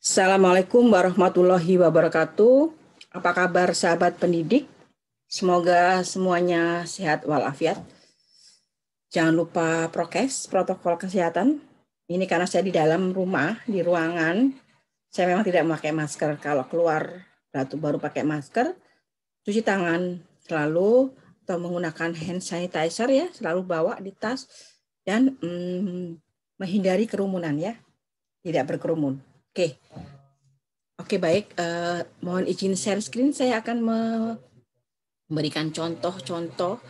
Assalamualaikum warahmatullahi wabarakatuh. Apa kabar sahabat pendidik? Semoga semuanya sehat walafiat. Jangan lupa prokes, protokol kesehatan. Ini karena saya di dalam rumah, di ruangan. Saya memang tidak memakai masker. Kalau keluar baru pakai masker. Cuci tangan selalu atau menggunakan hand sanitizer ya, selalu bawa di tas dan menghindari kerumunan ya, tidak berkerumun. Oke, baik. Mohon izin share screen. Saya akan memberikan contoh-contoh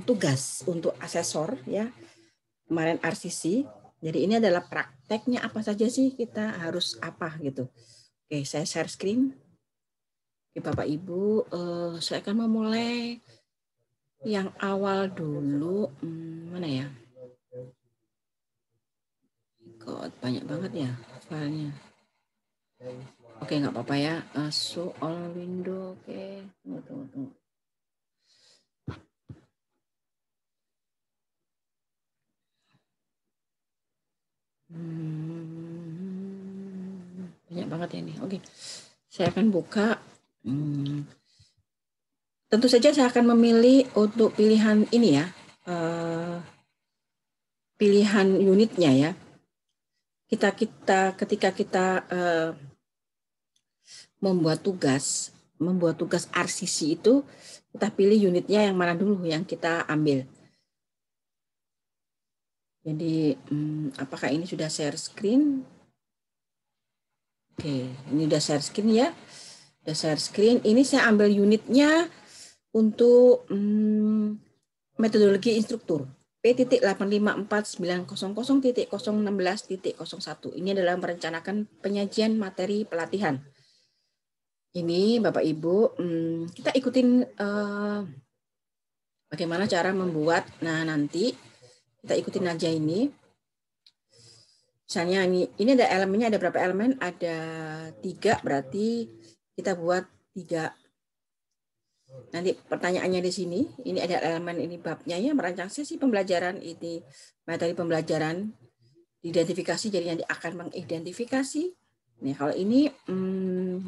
tugas untuk asesor ya. Kemarin RCC. Jadi ini adalah prakteknya apa saja sih kita harus apa gitu. Oke, saya share screen. Oke, Bapak Ibu, saya akan memulai yang awal dulu. Mana ya? God, banyak banget ya filenya. Oke, nggak apa-apa ya. So all window, oke. Tunggu. Banyak banget ya ini. Oke, saya akan buka. Tentu saja saya akan memilih untuk pilihan ini ya, pilihan unitnya ya. Ketika kita membuat tugas RCC itu, kita pilih unitnya yang mana dulu yang kita ambil. Jadi apakah ini sudah share screen? Oke, ini udah share screen ya. Udah share screen. Ini saya ambil unitnya untuk metodologi instruktur P.8549000.016.01. Ini adalah merencanakan penyajian materi pelatihan. Ini Bapak Ibu, kita ikutin bagaimana cara membuat. Nah, nanti kita ikutin aja ini. Misalnya ini ada elemennya, ada berapa elemen? Ada 3, berarti kita buat 3. Nanti pertanyaannya di sini, ini ada elemen ini babnya ya, merancang sesi pembelajaran, ini materi pembelajaran, identifikasi, jadi nanti akan mengidentifikasi. Nih kalau ini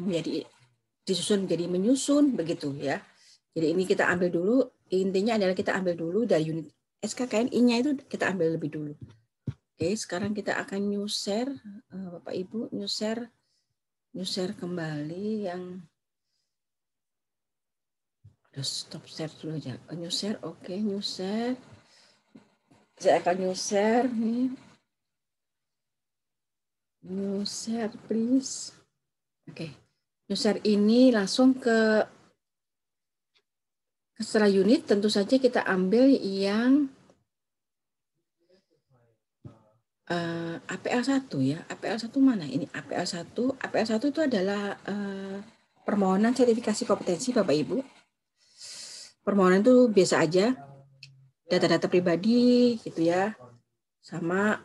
menjadi disusun jadi menyusun begitu ya. Jadi ini kita ambil dulu, intinya adalah kita ambil dulu dari unit SKKNI-nya itu kita ambil lebih dulu. Oke, sekarang kita akan new share, Bapak Ibu, new share kembali yang stop share dulu aja. New share, oke, new share. Saya akan new share nih. New share, please. Oke, new share ini langsung ke setelah unit. Tentu saja kita ambil yang APL1 ya. APL1 mana? Ini APL1. APL1 itu adalah permohonan sertifikasi kompetensi Bapak Ibu. Permohonan itu biasa aja. Data-data pribadi gitu ya. Sama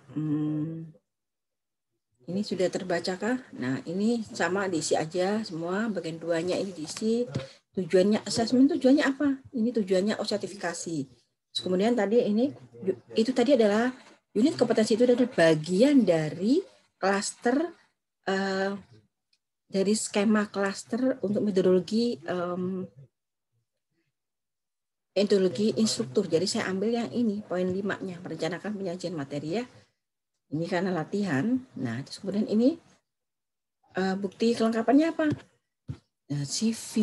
ini sudah terbacakah? Nah, ini sama diisi aja semua. Bagian 2-nya ini diisi. Tujuannya asesmen, tujuannya apa? Ini tujuannya sertifikasi. Terus kemudian tadi ini itu tadi adalah unit kompetensi, itu adalah bagian dari klaster dari skema klaster untuk metodologi instruktur. Jadi saya ambil yang ini poin 5-nya, merencanakan penyajian materi ya. Ini karena latihan. Nah, terus kemudian ini bukti kelengkapannya apa? CV,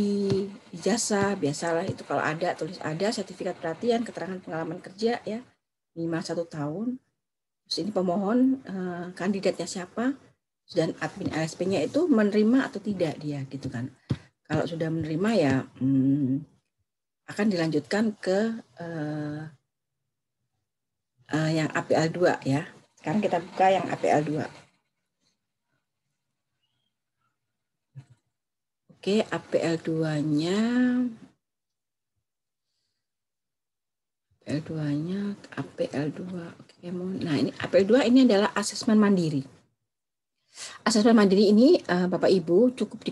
ijazah, biasalah itu kalau ada, tulis ada, sertifikat pelatihan, keterangan pengalaman kerja ya, minimal 1 tahun. Terus ini pemohon, kandidatnya siapa, dan admin LSP-nya itu menerima atau tidak dia gitu kan. Kalau sudah menerima ya akan dilanjutkan ke yang APL2 ya. Sekarang kita buka yang APL2. Oke, APL2-nya APL2. Oke, nah ini APL2 ini adalah asesmen mandiri. Asesmen mandiri ini Bapak Ibu cukup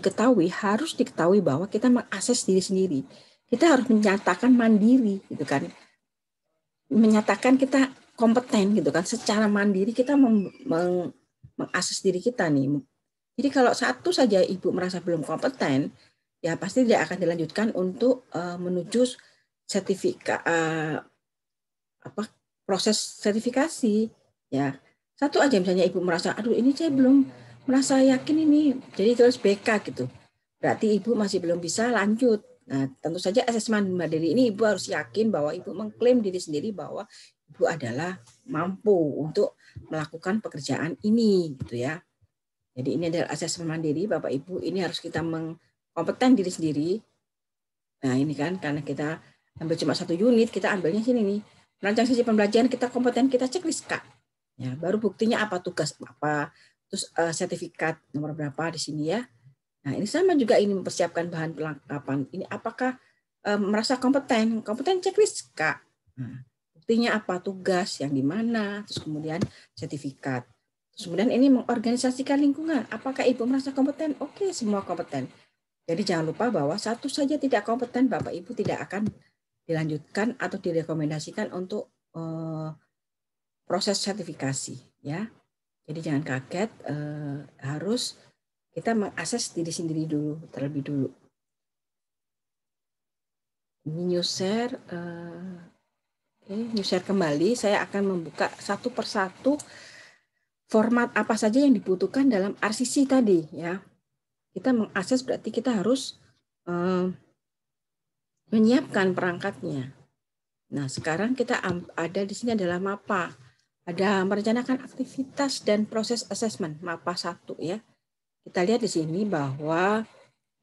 harus diketahui bahwa kita mengakses diri sendiri. Kita harus menyatakan mandiri gitu kan. Menyatakan kita kompeten gitu kan, secara mandiri kita mengakses diri kita nih. Jadi kalau satu saja Ibu merasa belum kompeten, ya pasti tidak akan dilanjutkan untuk menuju sertifikat proses sertifikasi. Ya, satu aja misalnya Ibu merasa, aduh ini saya belum merasa yakin ini, jadi terus BK gitu. Berarti Ibu masih belum bisa lanjut. Nah, tentu saja asesmen mandiri ini Ibu harus yakin bahwa Ibu mengklaim diri sendiri bahwa Ibu adalah mampu untuk melakukan pekerjaan ini, gitu ya. Jadi ini adalah asesmen mandiri, Bapak Ibu. Ini harus kita mengkompeten diri sendiri. Nah ini kan karena kita ambil cuma 1 unit, kita ambilnya sini nih. Merancang sesi pembelajaran kita kompeten, kita checklist Kak. Ya, baru buktinya apa, tugas apa, terus sertifikat nomor berapa di sini ya. Nah ini sama juga ini mempersiapkan bahan perlengkapan. Ini apakah merasa kompeten? Kompeten checklist Kak. Nah, buktinya apa, tugas yang di mana, terus kemudian sertifikat. Terus kemudian ini mengorganisasikan lingkungan. Apakah Ibu merasa kompeten? Oke, semua kompeten. Jadi jangan lupa bahwa satu saja tidak kompeten, Bapak Ibu tidak akan dilanjutkan atau direkomendasikan untuk proses sertifikasi, ya. Jadi jangan kaget, harus kita mengakses diri sendiri dulu, terlebih dulu. Ini new share, new share kembali. Saya akan membuka satu persatu format apa saja yang dibutuhkan dalam RCC tadi, ya. Kita mengakses berarti kita harus menyiapkan perangkatnya. Nah, sekarang kita ada di sini adalah MAPA. Ada merencanakan aktivitas dan proses assessment, MAPA 1 ya. Kita lihat di sini bahwa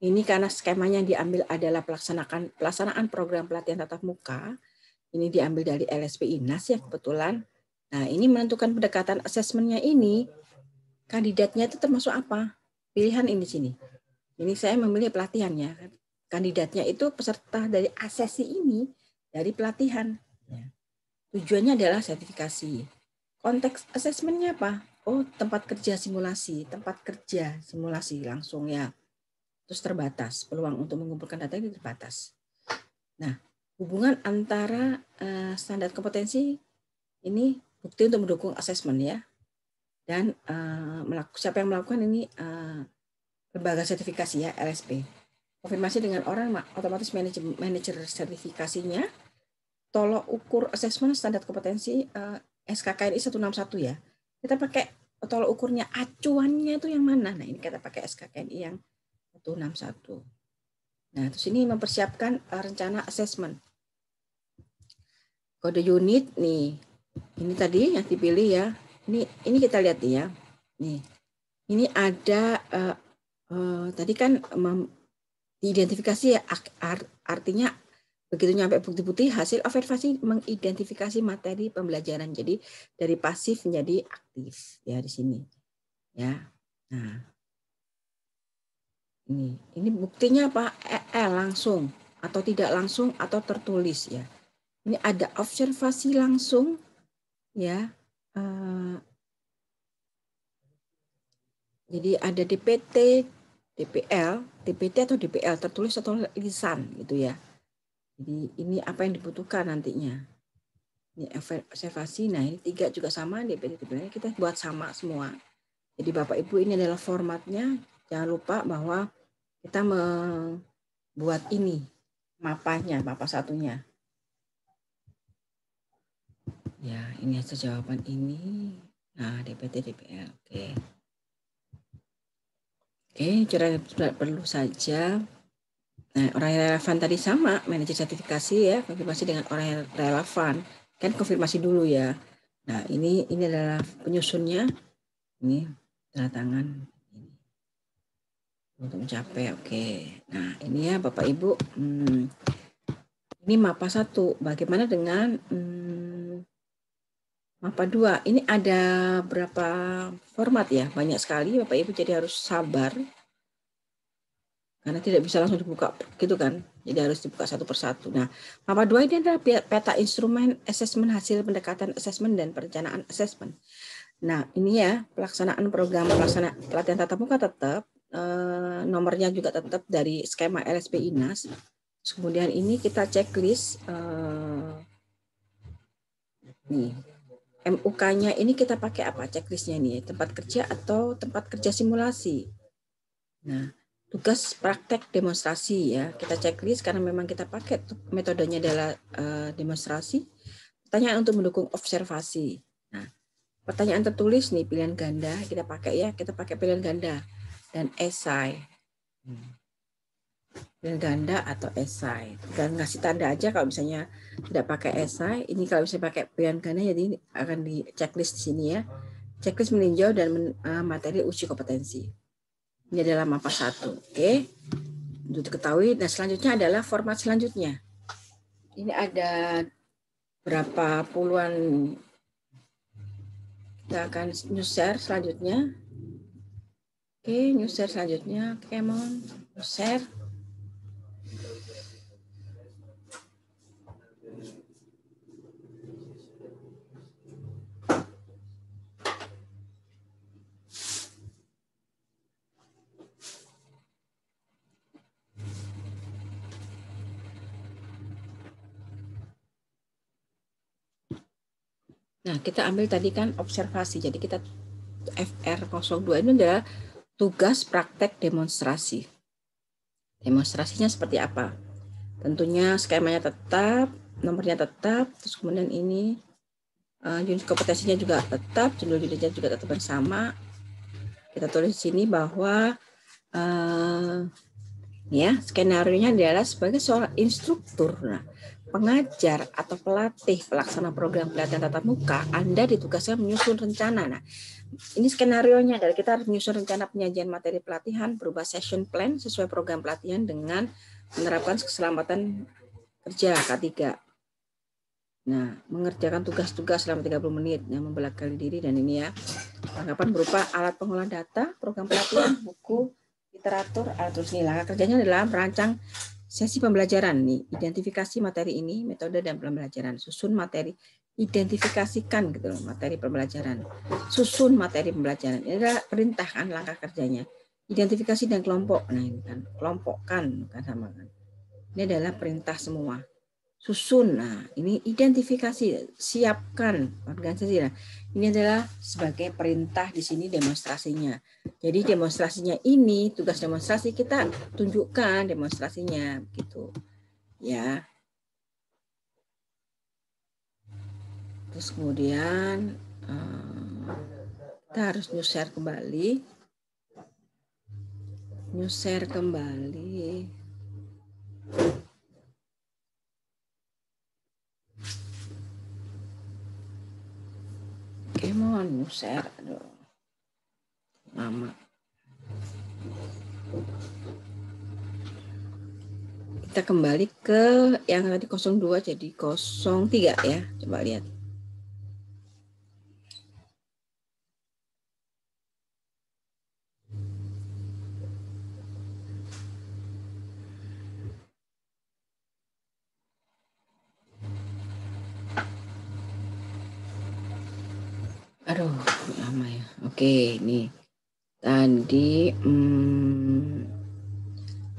ini karena skemanya yang diambil adalah pelaksanaan program pelatihan tatap muka. Ini diambil dari LSP INAS ya kebetulan. Nah, ini menentukan pendekatan assessment-nya ini, kandidatnya itu termasuk apa? Pilihan ini sini. Ini saya memilih pelatihan ya. Kandidatnya itu peserta dari asesi ini, dari pelatihan. Tujuannya adalah sertifikasi. Konteks asesmennya apa? Oh, tempat kerja simulasi langsung ya. Terus terbatas, peluang untuk mengumpulkan data ini terbatas. Nah, hubungan antara standar kompetensi ini bukti untuk mendukung asesmen ya. Dan siapa yang melakukan ini lembaga sertifikasi ya, LSP. Konfirmasi dengan orang otomatis manajer sertifikasinya. Tolok ukur asesmen standar kompetensi SKKNI 161 ya. Kita pakai tolok ukurnya, acuannya itu yang mana? Nah, ini kita pakai SKKNI yang 161. Nah, terus ini mempersiapkan rencana asesmen. Kode unit nih. Ini tadi yang dipilih ya. Ini kita lihat nih ya. Nih. Ini ada tadi kan diidentifikasi ya, artinya begitu nyampe bukti-bukti hasil observasi mengidentifikasi materi pembelajaran. Jadi dari pasif menjadi aktif ya di sini. Ya. Nah. Ini buktinya apa? Langsung atau tidak langsung atau tertulis ya. Ini ada observasi langsung ya. Jadi ada DPT, DPL, DPT atau DPL tertulis atau lisan gitu ya. Jadi ini apa yang dibutuhkan nantinya. Ini observasi, nah ini 3 juga sama, DPT, DPL kita buat sama semua. Jadi Bapak Ibu ini adalah formatnya, jangan lupa bahwa kita membuat ini, mapanya, mapa satunya. Ya ini hasil jawaban ini, nah DPT, DPL, oke. Oke, sudah perlu saja. Nah, orang yang relevan tadi sama, manajer sertifikasi ya, konfirmasi dengan orang yang relevan. Kan konfirmasi dulu ya. Nah, ini adalah penyusunnya. Ini tanda tangan untuk mencapai. Oke. Nah, ini ya Bapak Ibu. Ini MAPA 1. Bagaimana dengan MAPA 2? Ini ada berapa format ya? Banyak sekali Bapak Ibu, jadi harus sabar. Karena tidak bisa langsung dibuka gitu kan. Jadi harus dibuka satu persatu. Nah, MAPA 2 ini adalah peta instrumen asesmen hasil pendekatan asesmen dan perencanaan asesmen. Nah, ini ya pelaksanaan program pelatihan tatap muka tetap, nomornya juga tetap dari skema LSP INAS. Kemudian ini kita checklist nih. MUK-nya ini kita pakai apa checklistnya nih? Tempat kerja atau tempat kerja simulasi? Nah, tugas praktek demonstrasi ya. Kita checklist karena memang kita pakai metodenya adalah demonstrasi. Pertanyaan untuk mendukung observasi. Nah, pertanyaan tertulis nih pilihan ganda kita pakai ya. Kita pakai pilihan ganda dan esai. Pilihan ganda atau esai. Dan ngasih tanda aja kalau misalnya tidak pakai esai. Ini kalau misalnya pakai pilihan ganda jadi ini akan di checklist di sini ya. Checklist meninjau dan materi uji kompetensi. Ini adalah mapa 1. Oke. Untuk diketahui, nah selanjutnya adalah format selanjutnya. Ini ada berapa puluhan, kita akan new share selanjutnya. Oke, new share selanjutnya, come on, new share. Nah, kita ambil tadi kan observasi, jadi kita FR02 ini adalah tugas praktek demonstrasi. Demonstrasinya seperti apa? Tentunya skemanya tetap, nomornya tetap, terus kemudian ini unit kompetensinya juga tetap, judul unitnya juga tetap bersama. Kita tulis di sini bahwa ya skenario-nya adalah sebagai seorang instruktur, pengajar atau pelatih pelaksana program pelatihan tatap muka, Anda ditugaskan menyusun rencana. Nah, ini skenario-nya adalah kita harus menyusun rencana penyajian materi pelatihan berupa session plan sesuai program pelatihan dengan menerapkan keselamatan kerja K3. Nah, mengerjakan tugas-tugas selama 30 menit, membekali diri, dan ini ya, tanggapan berupa alat pengolahan data, program pelatihan, buku, literatur, alat tulis. Nih, langkah kerjanya adalah merancang sesi pembelajaran. Nih, identifikasi materi ini, metode dan pembelajaran. Susun materi, identifikasikan gitu loh, materi pembelajaran. Susun materi pembelajaran. Ini adalah perintah kan langkah kerjanya. Identifikasi dan kelompok. Nah, ini kan kelompokkan, bukan sama kan. Ini adalah perintah semua. Susun, nah ini identifikasi, siapkan organisasi. Nah, ini adalah sebagai perintah di sini demonstrasinya. Jadi demonstrasinya ini, tugas demonstrasi kita tunjukkan demonstrasinya, gitu ya. Terus kemudian kita harus new share kembali, Come on, new share. Aduh, lama. Kita kembali ke yang tadi 02 jadi 03 ya. Coba lihat. Aduh, lama ya. Oke, nih. Tadi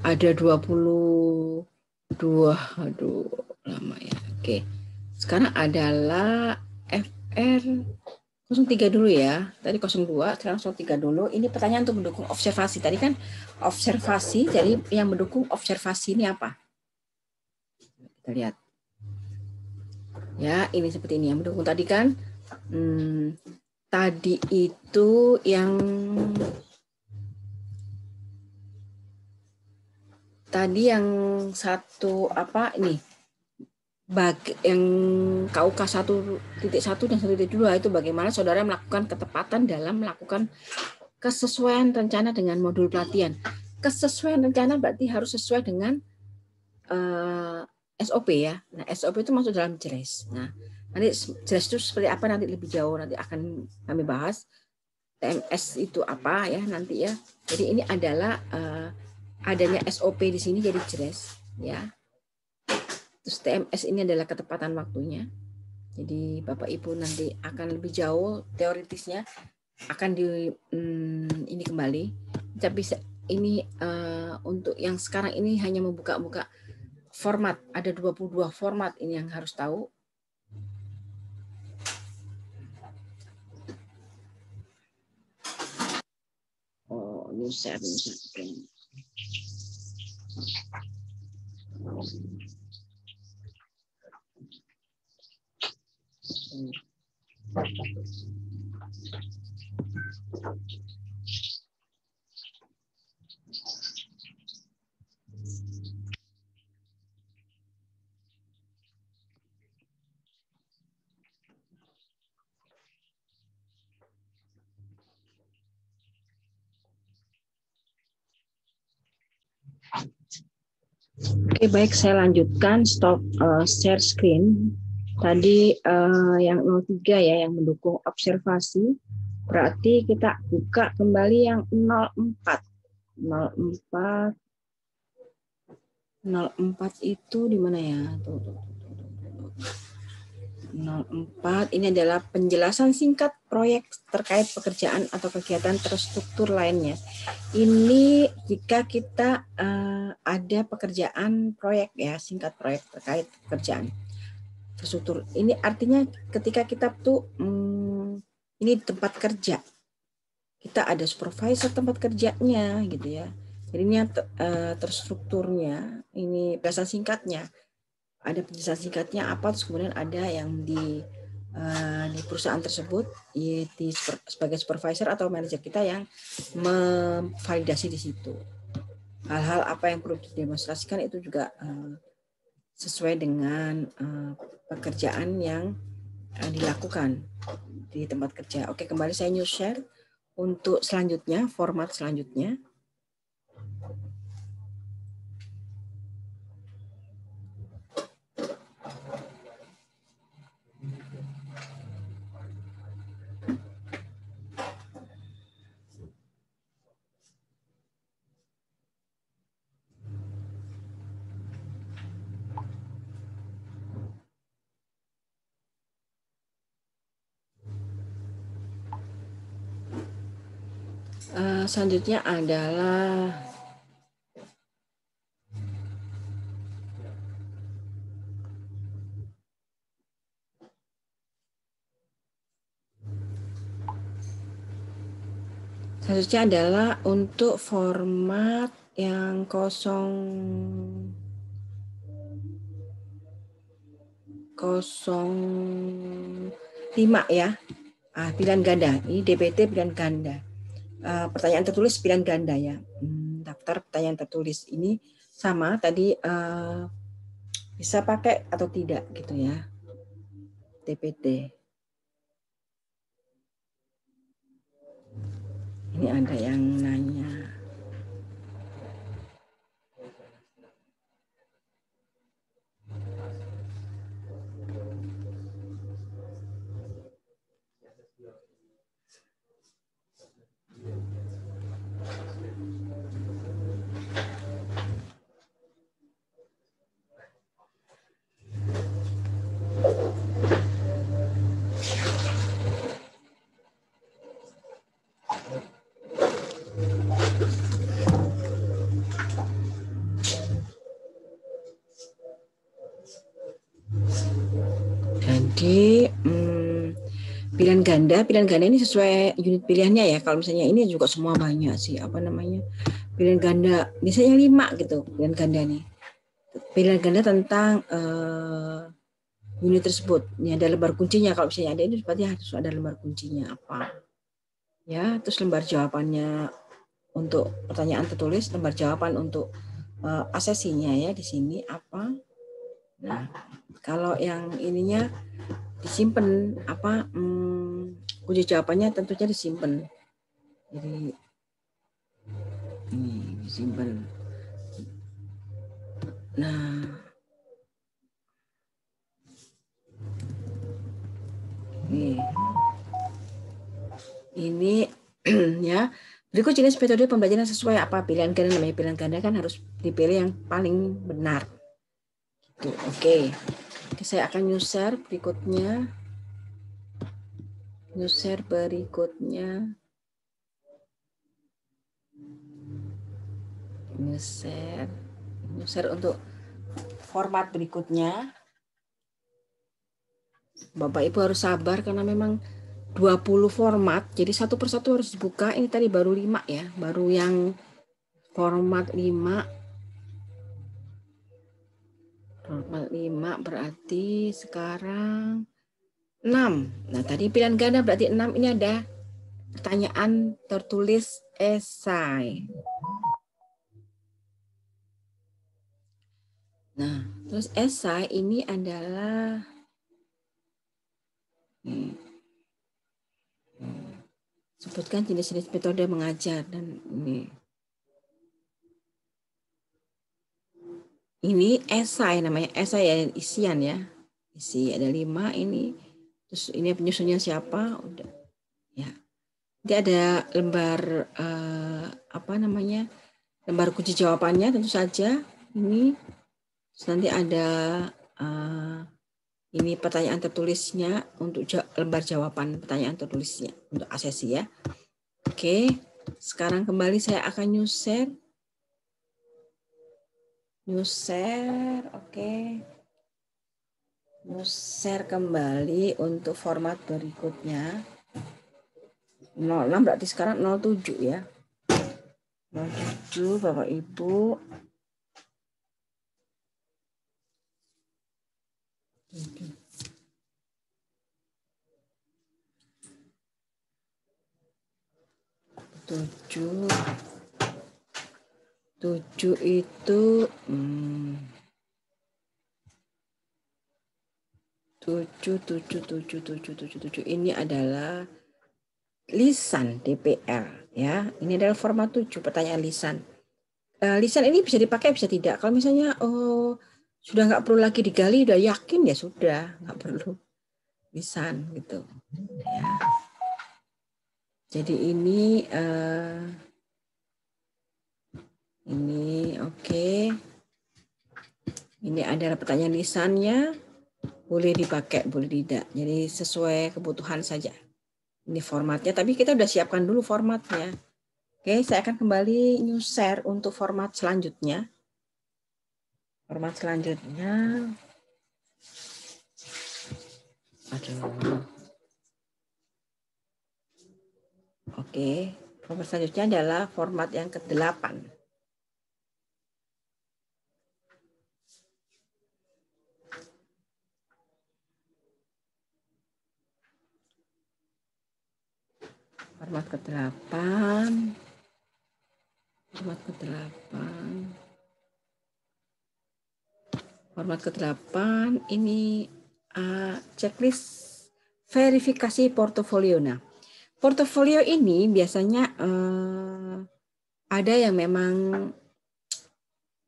ada 22. Aduh, lama ya. Oke. Sekarang adalah FR03 dulu ya. Tadi 02, sekarang 03 dulu. Ini pertanyaan untuk mendukung observasi. Tadi kan observasi, jadi yang mendukung observasi ini apa? Kita lihat. Ya, ini seperti ini. Yang mendukung tadi kan tadi itu yang satu apa ini yang KUK 1.1 dan 1.2 itu bagaimana saudara melakukan ketepatan dalam melakukan kesesuaian rencana dengan modul pelatihan. Kesesuaian rencana berarti harus sesuai dengan SOP ya. Nah, SOP itu masuk dalam JRES. Nah, nanti JRES itu seperti apa nanti lebih jauh nanti akan kami bahas. TMS itu apa ya nanti ya. Jadi ini adalah adanya SOP di sini jadi JRES ya. Terus TMS ini adalah ketepatan waktunya. Jadi Bapak Ibu nanti akan lebih jauh teoritisnya akan ini kembali. Tapi ini untuk yang sekarang ini hanya membuka-buka format. Ada 22 format ini yang harus tahu. Oh, New share. Oke, baik, saya lanjutkan stop share screen. Tadi yang 03 ya, yang mendukung observasi. Berarti kita buka kembali yang 04. 04 itu di mana ya? Tuh. 04 ini adalah penjelasan singkat proyek terkait pekerjaan atau kegiatan terstruktur lainnya. Ini jika kita ada pekerjaan proyek ya, singkat proyek terkait pekerjaan terstruktur. Ini artinya ketika kita tuh ini tempat kerja, kita ada supervisor tempat kerjanya gitu ya. Jadi ini terstrukturnya, ini penjelasan singkatnya. Ada penjelasan singkatnya apa, terus kemudian ada yang di perusahaan tersebut sebagai supervisor atau manajer kita yang memvalidasi di situ. Hal-hal apa yang perlu didemonstrasikan itu juga sesuai dengan pekerjaan yang dilakukan di tempat kerja. Oke, kembali saya new share untuk selanjutnya, format selanjutnya. Selanjutnya adalah untuk format yang 05 ya. Pilihan ganda. Ini DPT pilihan ganda. Pertanyaan tertulis pilihan ganda ya. Daftar pertanyaan tertulis ini sama tadi bisa pakai atau tidak gitu ya. DPT. Ini ada yang nanya. Jadi pilihan ganda ini sesuai unit pilihannya ya. Kalau misalnya ini juga semua banyak sih, pilihan ganda misalnya 5 gitu, pilihan ganda nih. Pilihan ganda tentang unit tersebut. Ini ada lembar kuncinya, kalau misalnya ada ini berarti harus ada lembar kuncinya apa. Ya, terus lembar jawabannya untuk pertanyaan tertulis, lembar jawaban untuk asesinya ya di sini apa. Nah, kalau yang ininya disimpan kunci jawabannya tentunya disimpan. Jadi ini disimpan. Nah, ini ya. Berikut jenis metode pembelajaran sesuai apa pilihan ganda. Namanya pilihan ganda kan harus dipilih yang paling benar. Gitu. Oke, saya akan new share berikutnya. New share untuk format berikutnya. Bapak Ibu harus sabar karena memang 20 format, jadi satu persatu harus dibuka. Ini tadi baru 5 ya, baru yang format 5. Format 5 berarti sekarang 6. Nah, tadi pilihan ganda berarti 6, ini ada pertanyaan tertulis esai. Nah, terus esai ini adalah sebutkan jenis-jenis metode mengajar, dan ini esai, namanya esai ya, isian ya. Isi ada 5 ini. Terus ini penyusunnya siapa? Udah. Ya. Dia ada lembar apa namanya? Lembar kunci jawabannya tentu saja. Ini terus nanti ada ini pertanyaan tertulisnya untuk lembar jawaban pertanyaan tertulisnya untuk asesi ya. Oke, sekarang kembali saya akan new share. Oke. New share kembali untuk format berikutnya. 06 berarti sekarang 07 ya. 07 Bapak Ibu. Tujuh itu tujuh ini adalah lisan DPR ya. Ini adalah format 7 pertanyaan lisan. Lisan ini bisa dipakai bisa tidak. Kalau misalnya sudah nggak perlu lagi digali, udah yakin ya sudah nggak perlu lisan gitu. Ya. Jadi ini oke. Ini adalah pertanyaan lisannya, boleh dipakai, boleh tidak. Jadi sesuai kebutuhan saja. Ini formatnya, tapi kita udah siapkan dulu formatnya. Oke, saya akan kembali new share untuk format selanjutnya. Format selanjutnya, oke, format selanjutnya adalah format yang ke-8. Format ke-8. Format ke-8 ini checklist verifikasi portofolio. Nah, portofolio ini biasanya ada yang memang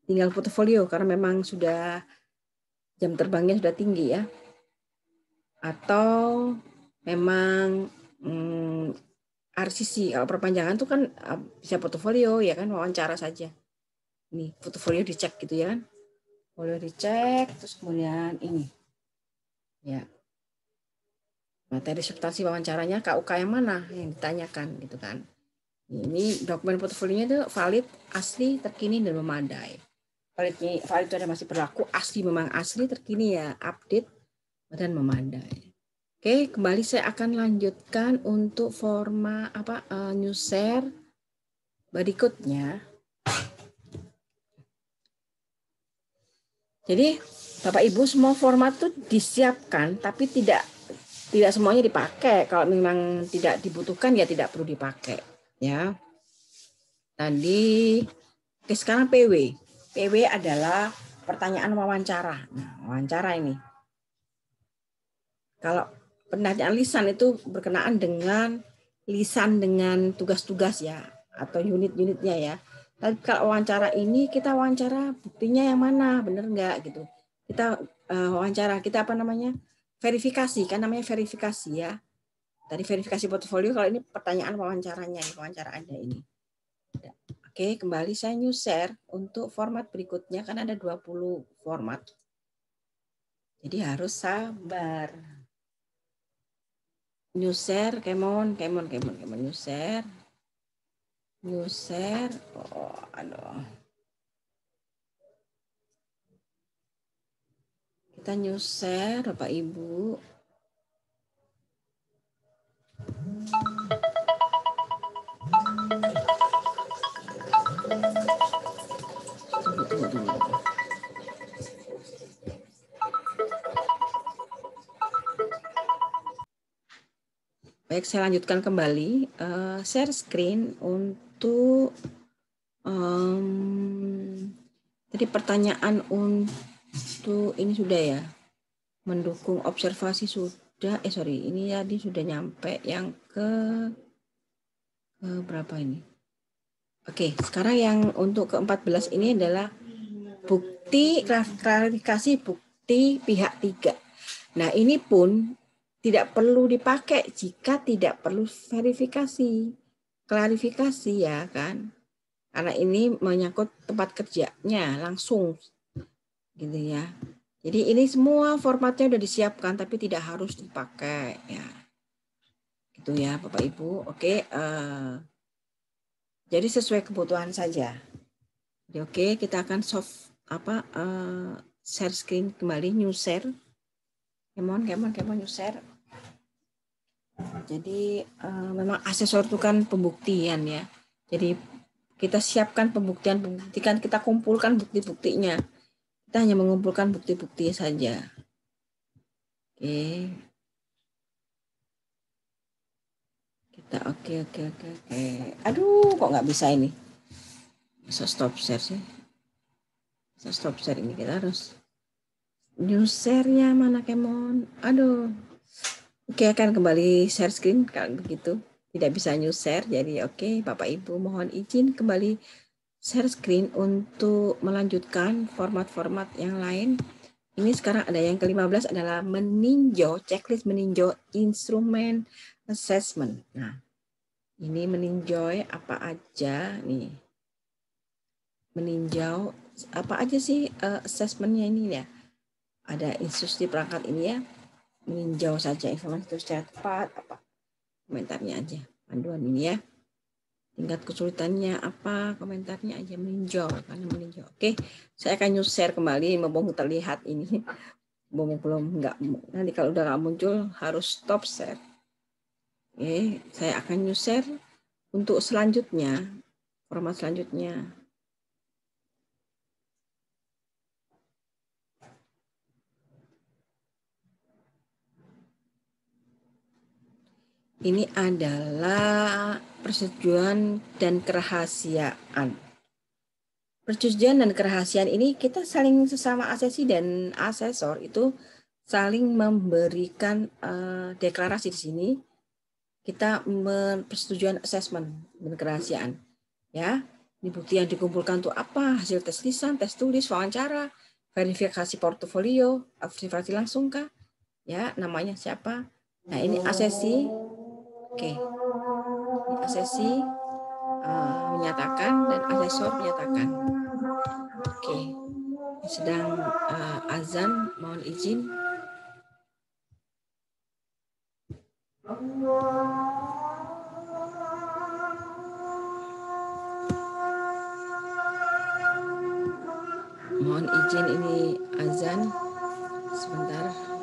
tinggal portofolio karena memang sudah jam terbangnya sudah tinggi ya. Atau memang RCC, kalau perpanjangan tuh kan bisa portofolio ya kan, wawancara saja. Ini portofolio dicek gitu ya kan. Portofolio dicek, terus kemudian ini. Ya. Materi disertasi wawancaranya KUK yang mana yang ditanyakan gitu kan. Ini dokumen portofolionya itu valid, asli, terkini, dan memadai. Valid itu ada masih berlaku, asli memang asli, terkini ya update, dan memadai. Oke, kembali saya akan lanjutkan untuk format new share berikutnya. Jadi Bapak Ibu semua format itu disiapkan, tapi tidak semuanya dipakai. Kalau memang tidak dibutuhkan ya tidak perlu dipakai. Ya. Tadi, oke sekarang PW. PW adalah pertanyaan wawancara. Nah, wawancara ini. Kalau pertanyaan lisan itu berkenaan dengan lisan dengan tugas-tugas ya atau unit-unitnya ya. Tapi kalau wawancara ini kita wawancara buktinya yang mana, bener nggak gitu. Kita wawancara, kita apa namanya? Verifikasi, kan namanya verifikasi ya. Tadi verifikasi portofolio, kalau ini pertanyaan wawancaranya, wawancara Anda ini. Oke, kembali saya new share untuk format berikutnya, kan ada 20 format. Jadi harus sabar. New share, kemon, new share. New share, oh aduh. Kita new share, Bapak Ibu. Baik, saya lanjutkan kembali. Share screen untuk tadi pertanyaan untuk ini sudah ya, mendukung observasi sudah. Ini tadi sudah nyampe yang ke berapa ini? Oke, sekarang yang untuk ke-14 ini adalah klarifikasi bukti pihak 3. Nah, ini pun tidak perlu dipakai jika tidak perlu verifikasi. Klarifikasi ya kan. Karena ini menyangkut tempat kerjanya langsung gitu ya. Jadi ini semua formatnya udah disiapkan tapi tidak harus dipakai ya. Gitu ya Bapak Ibu. Oke, jadi sesuai kebutuhan saja. Jadi, oke, kita akan share screen kembali, new share. Come on, new share. Jadi memang asesor itu kan pembuktian ya. Jadi kita siapkan pembuktikan, kita kumpulkan bukti-buktinya. Kita hanya mengumpulkan bukti-bukti saja. Oke. Kita oke. Aduh, kok nggak bisa ini? Bisa stop share sih. Bisa stop share ini, kita harus new share-nya mana Kemon? Aduh. Oke, akan kembali share screen kalau begitu. Tidak bisa new share, jadi oke, Bapak Ibu mohon izin kembali share screen untuk melanjutkan format-format yang lain. Ini sekarang ada yang ke-15 adalah checklist meninjau instrumen assessment. Nah, ini meninjau apa aja nih? Meninjau apa aja sih assessmentnya ini ya? Ada instruksi perangkat ini ya. Meninjau saja informasi itu secara tepat, apa komentarnya aja. Panduan ini ya. Tingkat kesulitannya apa, komentarnya aja meninjau. Oke, saya akan share kembali, mumpung terlihat ini. Belum nggak, nanti kalau udah nggak muncul harus stop share. Oke, saya akan share untuk selanjutnya, format selanjutnya. Ini adalah persetujuan dan kerahasiaan. Persetujuan dan kerahasiaan ini kita saling sesama asesi dan asesor itu saling memberikan deklarasi di sini. Kita persetujuan asesmen dan kerahasiaan. Ya, ini bukti yang dikumpulkan untuk apa? Hasil tes lisan, tes tulis, wawancara, verifikasi portofolio, verifikasi langsung kah? Ya, namanya siapa? Nah, ini asesi. Oke. Ini asesi menyatakan dan asesor menyatakan. Oke. Sedang azan, mohon izin. Mohon izin ini azan sebentar.